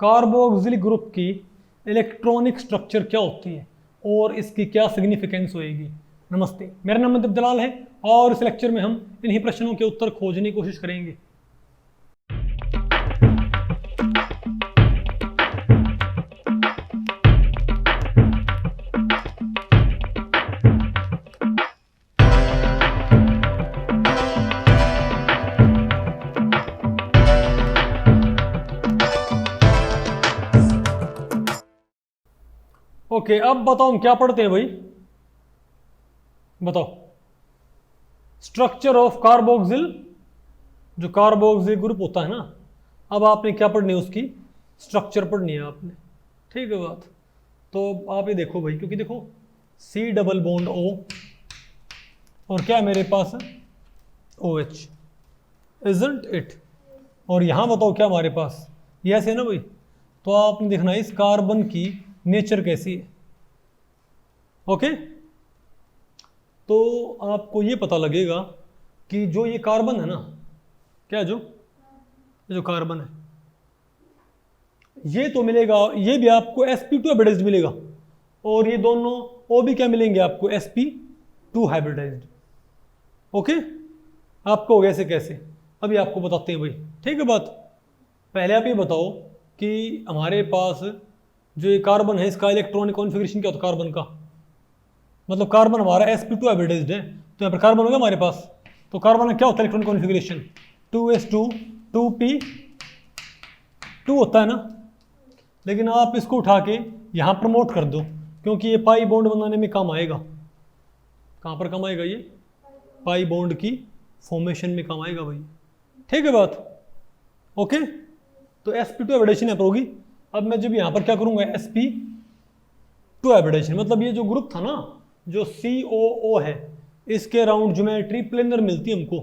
Carboxyl group की electronic structure क्या होती है और इसकी क्या सिग्निफिकेंस होएगी। नमस्ते, मेरा नाम अमित दलाल है और इस लेक्चर में हम इन्हीं प्रश्नों के उत्तर खोजने की कोशिश करेंगे। ओके, अब बताओ हम क्या पढ़ते हैं भाई, बताओ। स्ट्रक्चर ऑफ कार्बोक्सिल, जो कार्बोक्सिल ग्रुप होता है ना, अब आपने क्या पढ़नी है, उसकी स्ट्रक्चर पढ़नी है आपने, ठीक है बात। तो आप ये देखो भाई, क्योंकि देखो C डबल बॉन्ड O और क्या है मेरे पास OH, इजंट इट। और यहाँ बताओ क्या हमारे पास, ये ऐसे है ना भाई। तो आपने देखना है इस कार्बन की नेचर कैसी है। ओके, तो आपको ये पता लगेगा कि जो ये कार्बन है ना, क्या जो कार्बन है, ये तो मिलेगा, ये भी आपको sp2 हाइब्रिडाइज्ड मिलेगा, और ये दोनों O भी क्या मिलेंगे आपको, sp2 हाइब्रिडाइज्ड। ओके, आपको हो गया ऐसे कैसे, अभी आपको बताते हैं भाई, ठीक है बात। पहले आप ये बताओ कि हमारे पास जो ये कार्बन है, इसका इलेक्ट्रॉनिक कॉन्फ़िगरेशन क्या होता है कार्बन का, मतलब कार्बन हमारा sp2 हाइब्रिडाइज्ड है, तो यहाँ पर कार्बन हो गया हमारे पास। तो कार्बन में क्या होता है इलेक्ट्रॉनिक कॉन्फ़िगरेशन, 2s2 2p2 होता है ना। लेकिन आप इसको उठा के यहाँ प्रमोट कर दो, क्योंकि ये पाई बॉन्ड बनाने में काम आएगा। कहाँ पर काम आएगा, ये पाई बॉन्ड की फॉर्मेशन में काम आएगा भाई, ठीक है बात। ओके, तो sp2 हाइब्रिडाइजेशन यहाँ पर होगी। अब मैं जब यहाँ पर क्या करूँगा, sp2 हाइब्रिडाइजेशन, मतलब ये जो ग्रुप था ना, जो COO है, इसके अराउंड ज्योमेट्री प्लेनर मिलती है हमको।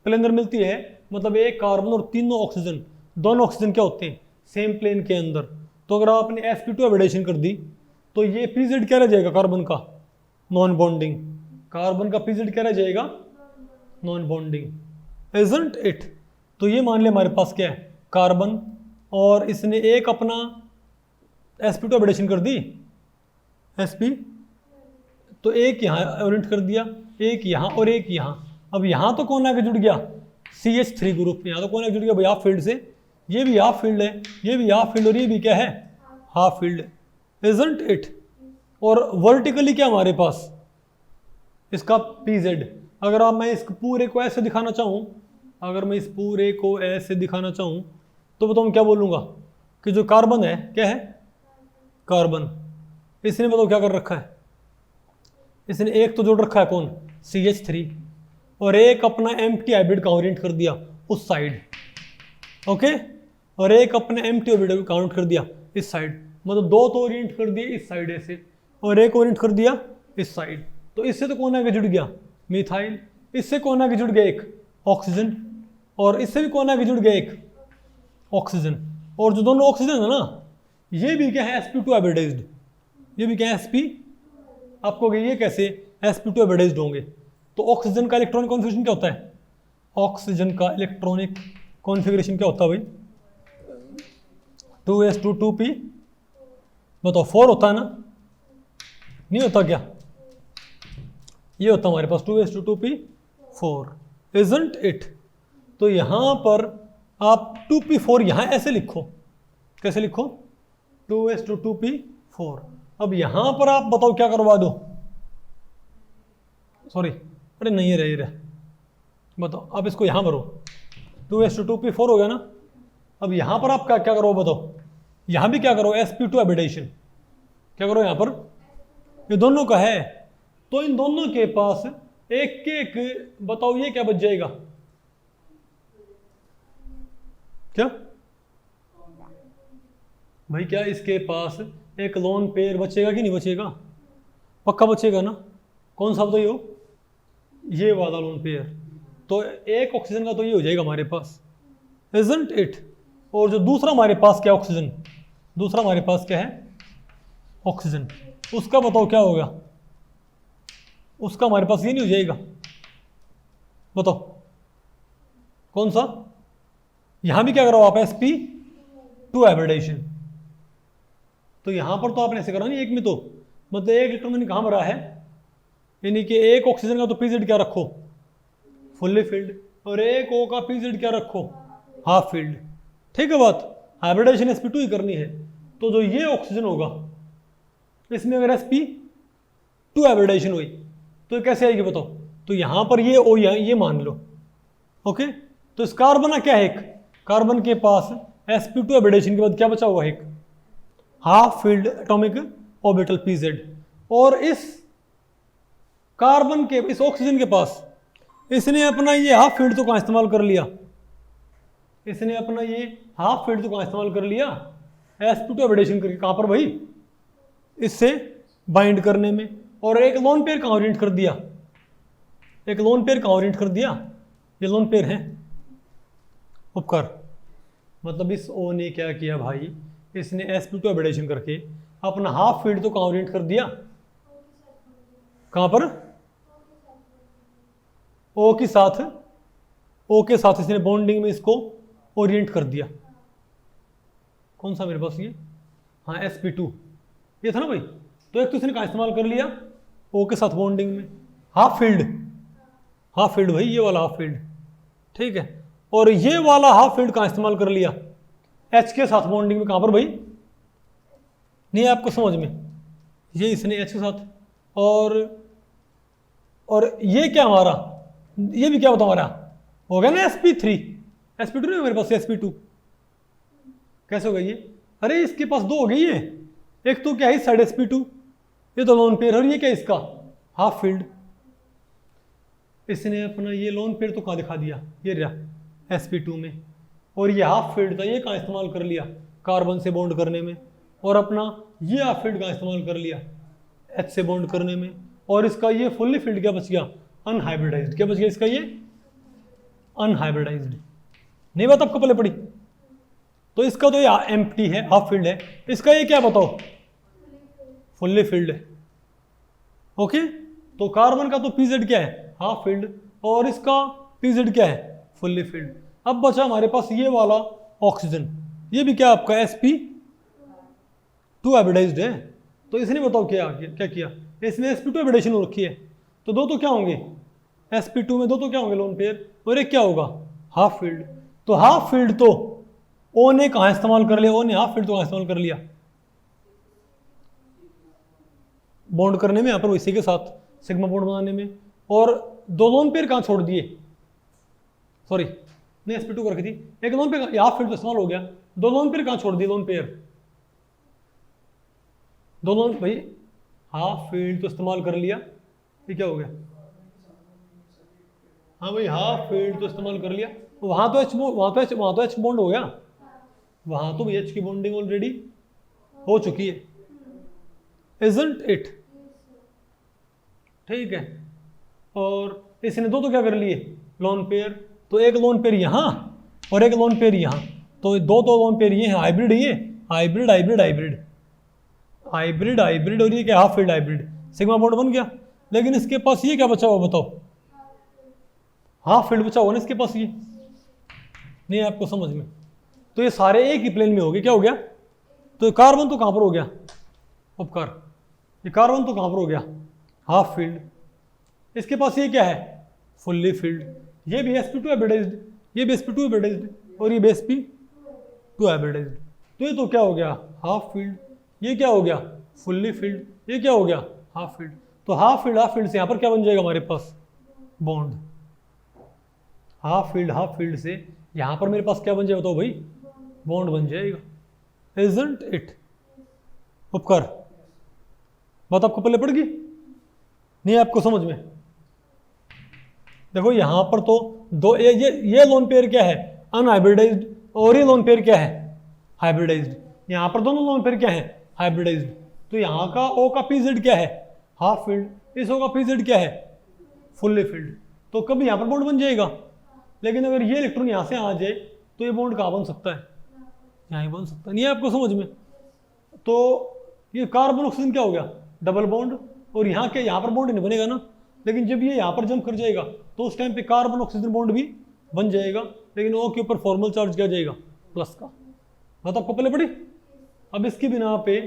प्लेनर मिलती है मतलब एक कार्बन और तीनों ऑक्सीजन, दोनों ऑक्सीजन क्या होते हैं, सेम प्लेन के अंदर। तो अगर आपने sp2 हाइब्रिडाइजेशन कर दी तो ये pz क्या रह जाएगा कार्बन का, नॉन बॉन्डिंग। कार्बन का pz क्या रह जाएगा, नॉन बॉन्डिंग, इजंट इट। तो ये मान लिया हमारे पास क्या है, कार्बन, और इसने एक अपना sp2 हाइब्रिडाइजेशन कर दी, sp, तो एक यहाँ ओरिएंट कर दिया, एक यहाँ और एक यहाँ। अब यहाँ तो कौन आके जुड़ गया, CH3 ग्रुप, यहाँ तो कौन आके जुड़ गया भाई, हाफ फील्ड से। ये भी हाफ फील्ड है, ये भी हाफ फील्ड, और ये भी क्या है, हाफ फील्ड है, इजंट इट। और वर्टिकली क्या हमारे पास, इसका PZ। अगर आप, मैं इस पूरे को ऐसे दिखाना चाहूँ, अगर मैं इस पूरे को ऐसे दिखाना चाहूँ, तो बताओ मैं क्या बोलूँगा कि जो कार्बन है, क्या है कार्बन, इसने बताओ क्या कर रखा है, इसने एक तो जोड़ रखा है कौन, CH3, और एक अपना एम्प्टी हाइब्रिड का ओरिएंट कर दिया उस साइड। ओके, और एक अपने एम्प्टी हाइब्रिड का ओरिएंट कर दिया इस साइड, मतलब दो तो ओरिएंट कर दिए इस साइड ऐसे, और एक ओरिएंट कर दिया इस साइड। तो इससे तो कौन आगे जुड़ गया, मिथाइल। इससे कौन आगे जुड़ गया, एक ऑक्सीजन, और इससे भी कौन आगे जुड़ गया, एक ऑक्सीजन। और जो दोनों ऑक्सीजन है ना, ये भी क्या है, sp2 हाइब्रिडाइज्ड, ये भी क्या है sp। आपको ये कैसे sp2 हाइब्रिडाइज्ड होंगे। तो ऑक्सीजन का इलेक्ट्रॉनिक कॉन्फ़िगरेशन क्या होता है, ऑक्सीजन का इलेक्ट्रॉनिक कॉन्फ़िगरेशन क्या होता है भाई, 2s2 2p, बताओ 4 होता है ना, नहीं होता क्या, ये होता हमारे पास 2s2 2p 4, इजंट इट। तो यहाँ पर आप 2p4 यहाँ ऐसे लिखो, कैसे लिखो, 2s2 2p4। अब यहाँ पर आप बताओ क्या करवा दो, सॉरी, अरे नहीं है रहे, बताओ आप इसको यहाँ भरो, 2s2 2p4 हो गया ना। अब यहाँ पर आप क्या क्या करो बताओ, यहाँ भी क्या करो, sp2 हाइब्रिडाइजेशन, क्या करो यहाँ पर, ये दोनों का है, तो इन दोनों के पास एक एक, बताओ ये क्या बच जाएगा, क्या भाई, क्या इसके पास एक लोन पेयर बचेगा कि नहीं बचेगा, पक्का बचेगा ना। कौन सा बताइए, ये वाला लोन पेयर। तो एक ऑक्सीजन का तो ये हो जाएगा हमारे पास, इजंट इट। और जो दूसरा हमारे पास क्या, ऑक्सीजन, दूसरा हमारे पास क्या है, ऑक्सीजन, उसका बताओ क्या होगा, उसका हमारे पास ये नहीं हो जाएगा, बताओ कौन सा। यहां भी क्या करो आप, sp2 हाइब्रिडाइजेशन, तो यहाँ पर तो आपने ऐसे करा नहीं, एक में तो मतलब एक इलेक्ट्रॉन मैंने कहाँ भरा है, यानी कि एक ऑक्सीजन का तो पीजेड क्या रखो, फुल्ली फिल्ड, और एक O का पीजेड क्या रखो, हाफ फील्ड। ठीक है बात, हाइब्रिडाइजेशन sp2 ही करनी है। तो जो ये ऑक्सीजन होगा इसमें अगर sp2 हाइब्रिडाइजेशन हुई तो ये कैसे आएगी बताओ। तो यहाँ पर ये O ये मान लो, ओके। तो इस कार्बन क्या है, एक कार्बन के पास sp2 हाइब्रिडाइजेशन के बाद क्या बचा हुआ है, एक half field atomic orbital pz। और इस कार्बन के, इस ऑक्सीजन के पास इसने अपना ये हाफ फील्ड तो कहाँ इस्तेमाल कर लिया, इसने अपना ये हाफ फील्ड तो कहाँ इस्तेमाल कर लिया, sp2 हाइब्रिडेशन करके, कहाँ पर भाई, इससे बाइंड करने में। और एक लोन पेयर कहाँ ओरिएंट कर दिया, एक लोन पेयर कहाँ ओरिएंट कर दिया, ये लोन पेयर है उपकार। मतलब इस O ने क्या किया भाई, इसने sp2 हाइब्रिडेशन करके अपना हाफ फील्ड तो कहाँ ओरिएंट कर दिया, कहाँ पर, O के साथ, O के साथ इसने बॉन्डिंग में इसको ओरिएंट कर दिया। कौन सा मेरे पास ये, हाँ sp2 ये था ना भाई। तो एक तो इसने कहाँ इस्तेमाल कर लिया, O के साथ बॉन्डिंग में, हाफ फील्ड, हाफ फील्ड भाई, ये वाला हाफ फील्ड, ठीक है। और ये वाला हाफ फील्ड कहाँ इस्तेमाल कर लिया, H के साथ बॉन्डिंग में, कहाँ पर भाई, नहीं आपको समझ में, ये इसने H के साथ, और ये क्या हमारा, ये भी क्या होता हमारा, हो गया ना sp3, sp2 नहीं मेरे पास, sp2 कैसे हो गई ये, अरे इसके पास दो हो गई है, एक तो क्या है इस साइड sp2, ये तो लोन पेयर, और ये क्या है इसका हाफ फील्ड। इसने अपना ये लोन पेयर तो कहाँ दिखा दिया, ये रहा sp2 में, और ये हाफ फील्ड था ये कहाँ इस्तेमाल कर लिया, कार्बन से बॉन्ड करने में। और अपना ये हाफ फील्ड कहाँ इस्तेमाल कर लिया, H से बॉन्ड करने में। और इसका ये फुल्ली फील्ड क्या बच गया, अनहाइब्रिडाइज्ड, क्या बच गया इसका, ये अनहाइब्रिडाइज्ड। नहीं बात आपको पहले पड़ी। तो इसका तो ये एम्प्टी है, हाफ फील्ड है, इसका ये क्या बताओ, फुल्ली फील्ड है, ओके। तो कार्बन का तो pz क्या है, हाफ फील्ड, और इसका pz क्या है, फुल्ली फील्ड। अब बचा हमारे पास ये वाला ऑक्सीजन, ये भी क्या आपका sp2 हाइब्रिडाइज्ड है। तो इसने बताओ क्या क्या किया, इसने sp2 हाइब्रिडेशन हो रखी है, तो दो तो क्या होंगे, sp2 में दो तो क्या होंगे लोन पेयर, और एक क्या होगा, हाफ फील्ड। तो हाफ फील्ड तो O ने कहाँ इस्तेमाल कर लिया, O ने हाफ फील्ड तो कहाँ इस्तेमाल कर लिया, बॉन्ड करने में, यहाँ पर इसी के साथ सिग्मा बॉन्ड बनाने में। और दो लोन पेयर कहाँ छोड़ दिए, सॉरी नहीं sp2 कर रखी थी, एक लोन पेयर, हाफ फील्ड तो इस्तेमाल हो गया, दो लोन पेयर कहाँ छोड़ दिए, लोन पेयर, दो लोन भाई, हाफ फील्ड तो इस्तेमाल कर लिया, ये क्या हो गया, हाँ भाई हाफ फील्ड तो इस्तेमाल कर लिया, वहां तो H बॉन्ड हो गया, वहां तो H की बॉन्डिंग ऑलरेडी हो चुकी है, इजंट इट, ठीक है। और इसने दो तो क्या कर लिए, लोन पेयर, तो एक लोन पेयर यहाँ और एक लोन पेयर यहाँ, तो दो तो लोन पेयर ये है, हाइब्रिड, ये hybrid hybrid hybrid hybrid hybrid, और ये क्या half field hybrid, sigma bond बन गया। लेकिन इसके पास ये क्या बचा हुआ बताओ, हाफ फील्ड बचा हुआ ना इसके पास, ये नहीं आपको समझ में। तो ये सारे एक ही प्लेन में हो गए, क्या हो गया, तो कार्बन तो कहाँ पर हो गया, उपकार, ये कार्बन तो कहाँ पर हो गया, हाफ फील्ड। इसके पास ये क्या है, फुल्ली फील्ड, ये भी sp2 हाइब्रिडाइज्ड, ये भी sp2 हाइब्रिडाइज्ड, और ये भी sp2 हाइब्रिडाइज्ड। तो ये तो क्या हो गया, हाफ फील्ड, ये क्या हो गया, फुल्ली फील्ड, ये क्या हो गया, हाफ फील्ड। तो हाफ फील्ड से यहाँ पर क्या बन जाएगा हमारे पास, बॉन्ड, हाफ फील्ड से यहाँ पर मेरे पास क्या बन जाएगा बताओ भाई, बॉन्ड बन जाएगा, इजंट इट, उपकार। बात आपको पहले पड़ गई, नहीं आपको समझ में। देखो यहाँ पर तो दो, ये लोन पेयर क्या है, अनहाइब्रिडाइज्ड, और ये लोन पेयर क्या है, हाइब्रिडाइज्ड। यहाँ पर दोनों लोन पेयर क्या है, हाइब्रिडाइज्ड। तो यहाँ का O का pz क्या है, हाफ फील्ड, इस O का pz क्या है, फुल्ली फील्ड। तो कभी यहाँ पर बॉन्ड बन जाएगा, लेकिन अगर ये इलेक्ट्रॉन यहाँ से आ जाए तो ये बॉन्ड कहाँ बन सकता है, यहाँ ही बन सकता है, नहीं है आपको समझ में। तो ये कार्बन ऑक्सीजन क्या हो गया, डबल बॉन्ड, और यहाँ के यहाँ पर बॉन्ड नहीं बनेगा ना, लेकिन जब ये यहाँ पर जंप कर जाएगा तो उस टाइम पे कार्बन ऑक्सीजन बॉन्ड भी बन जाएगा, लेकिन O के ऊपर फॉर्मल चार्ज क्या जाएगा, प्लस का। बात आपको पहले पड़ी। अब इसकी बिना पे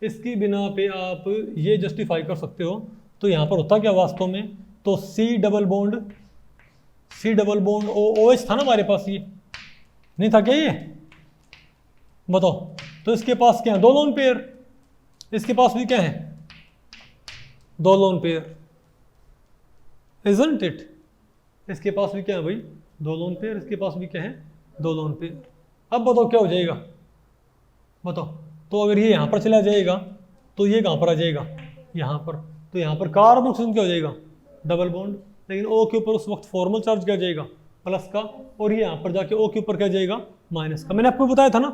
इसकी बिना पे आप ये जस्टिफाई कर सकते हो। तो यहाँ पर होता क्या वास्तव में, तो C double bond O OH था ना हमारे पास, ये नहीं था क्या ये, बताओ। तो इसके पास क्या है, 2 लोन पेयर, इसके पास भी क्या है, 2 लोन पेयर, इजंट इट। इसके पास भी क्या है भाई, 2 लोन पेयर, इसके पास भी क्या है, 2 लोन पेयर। अब बताओ क्या हो जाएगा, बताओ। तो अगर ये यहाँ पर चला जाएगा तो ये कहाँ पर आ जाएगा, यहाँ पर। तो यहाँ पर कार्बन ऑक्सीजन क्या हो जाएगा, डबल बॉन्ड। लेकिन O के ऊपर उस वक्त फॉर्मल चार्ज क्या जाएगा, प्लस का, और ये यहाँ पर जाके O के ऊपर क्या जाएगा, माइनस का। मैंने आपको बताया था ना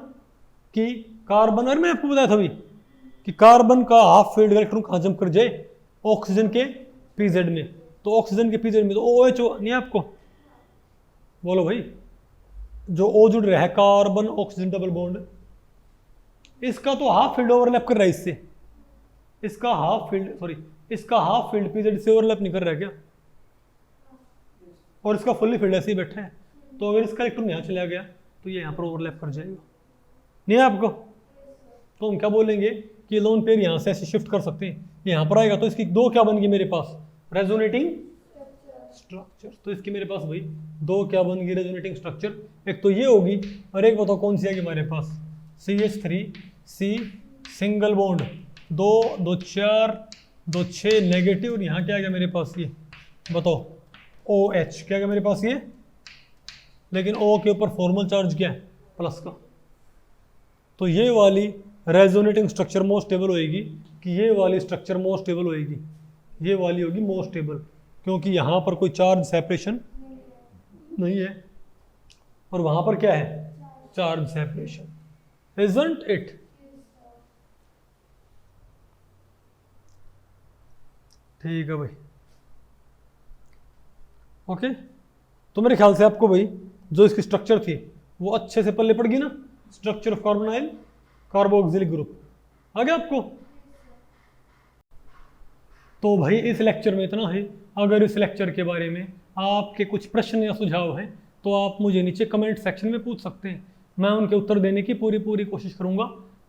कि कार्बन, और मैंने आपको बताया था भी कि कार्बन का हाफ फील्ड इलेक्ट्रॉन कहाँ जंप कर जाए, ऑक्सीजन के पीजेड में। तो ऑक्सीजन के पीजेड में तो OH नहीं आपको, बोलो भाई, जो O जुड़ रहा है कार्बन ऑक्सीजन डबल बॉन्ड, इसका तो हाफ फील्ड ओवरलैप कर रहा है इससे, इसका हाफ फील्ड पीजेड से ओवरलैप नहीं कर रहा है क्या, और इसका फुल्ली फील्ड ऐसे ही बैठा है। तो अगर इसका इलेक्ट्रॉन यहाँ चला गया तो ये यहाँ पर ओवरलैप कर जाएगा, नहीं है आपको। तो हम क्या बोलेंगे कि लोन पेयर यहाँ से ऐसे शिफ्ट कर सकते हैं, यहाँ पर आएगा तो इसकी 2 क्या बन गई मेरे पास, रेजोनेटिंग स्ट्रक्चर। तो इसकी मेरे पास भाई 2 क्या बन गई, रेजोनेटिंग स्ट्रक्चर। एक तो ये होगी, और एक बताओ कौन सी आएगी हमारे पास, CH3C सिंगल बॉन्ड, 2 2 4 2 6 नेगेटिव, और यहाँ क्या आ गया मेरे पास, ये बताओ OH क्या आ गया मेरे पास ये, लेकिन O के ऊपर फॉर्मल चार्ज क्या है, प्लस का। तो ये वाली रेजोनेटिंग स्ट्रक्चर मोस्ट स्टेबल होएगी, कि ये वाली स्ट्रक्चर मोस्ट स्टेबल होएगी, ये वाली होगी मोस्ट स्टेबल, क्योंकि यहाँ पर कोई चार्ज सेपरेशन नहीं है, और वहाँ पर क्या है, चार्ज सेपरेशन, इजंट इट। ठीक है भाई, ओके। तो मेरे ख्याल से आपको भाई जो इसकी स्ट्रक्चर थी वो अच्छे से पल्ले पड़ गई ना, structure of carbonyl carboxylic group आ गया आपको। तो भाई इस लेक्चर में इतना है। अगर इस लेक्चर के बारे में आपके कुछ प्रश्न या सुझाव हैं तो आप मुझे नीचे कमेंट सेक्शन में पूछ सकते हैं, मैं उनके उत्तर देने की पूरी कोशिश करूंगा।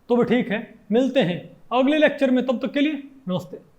तो भी ठीक है, मिलते हैं अगले लेक्चर में, तब तक के लिए नमस्ते।